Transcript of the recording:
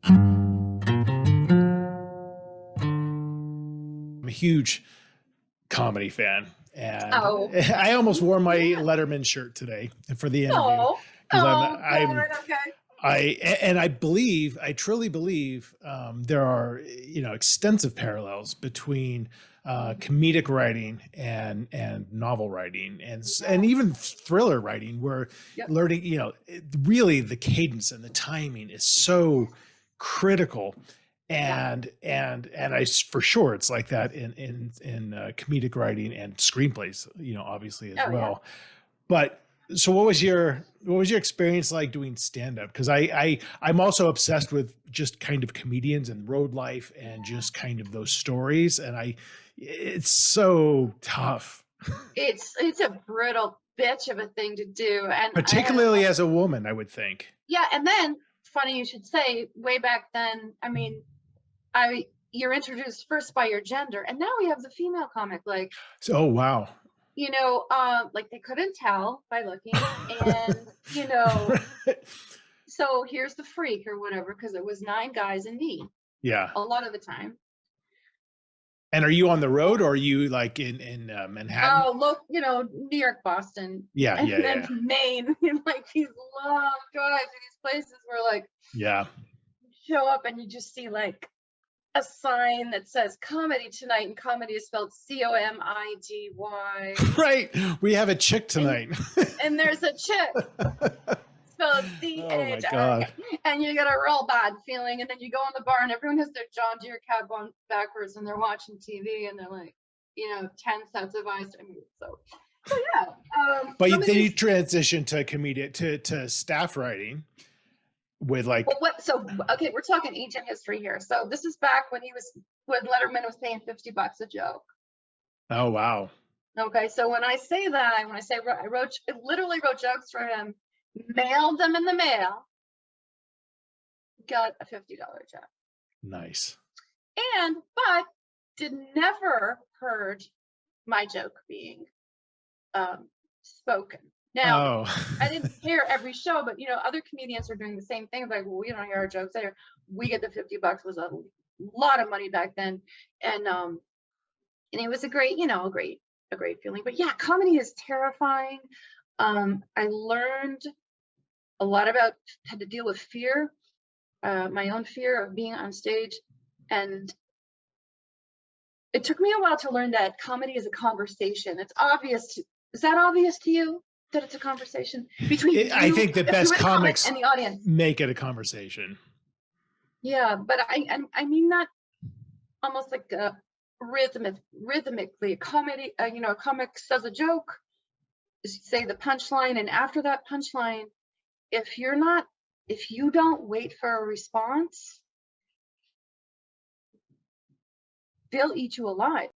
I'm a huge comedy fan, and Oh, I almost wore my Letterman shirt today for the interview oh, because oh, good. Okay. I believe, I truly believe, there are, extensive parallels between Mhm. comedic writing and novel writing and Yes. even thriller writing, where Yep. learning, really the cadence and the timing is so critical. Yeah. And for sure it's like that in comedic writing and screenplays, obviously as Oh, yeah. well. But so what was your experience like doing stand up? Because I'm also obsessed with just kind of comedians and road life and Yeah. just kind of those stories. And it's so tough, It's a brutal bitch of a thing to do, and I had a particularly as a woman, I would think. yeah, and then funny you should say, way back then, I mean, I you're introduced first by your gender, and now we have the female comic, like, So, oh wow. like they couldn't tell by looking, and so here's the freak or whatever, because it was 9 guys and me Yeah. a lot of the time. And are you on the road or are you like in Manhattan? Oh, look, New York, Boston, Yeah, and yeah, then yeah, Maine, in like these long drives to these places where like yeah. you show up and you just see like a sign that says comedy tonight, and comedy is spelled COMIDY. Right. We have a chick And tonight. and there's a chick spelled Oh my CHIK, God. and you get a real bad feeling. And then you go in the bar and everyone has their John Deere cap on backwards and they're watching TV and they're like, 10 sets of eyes. I mean, so yeah, But then you comedy. transition to comedian to staff writing with Well, like, okay, we're talking ancient history here. So this is back when Letterman was paying $50 a joke. oh wow. Okay, so when I say that, when I say I literally wrote jokes for him, mailed them in the mail, got a $50 check, Nice. but did never heard my joke being spoken. Now, Oh. I didn't hear every show, but other comedians are doing the same thing. Like, well, we don't hear our jokes there. We get the $50 was a lot of money back then, and it was a great feeling. But yeah, comedy is terrifying. I learned a lot about how to deal with fear, my own fear of being on stage, and it took me a while to learn that comedy is a conversation. It's obvious. Is that obvious to you that it's a conversation between I you, think the if best you're the comic, comics and the audience? make it a conversation. Yeah, but I mean that almost like a rhythmically. A comedy, a comic says a joke, say the punchline, and after that punchline, if you're not, if you don't wait for a response, they'll eat you alive.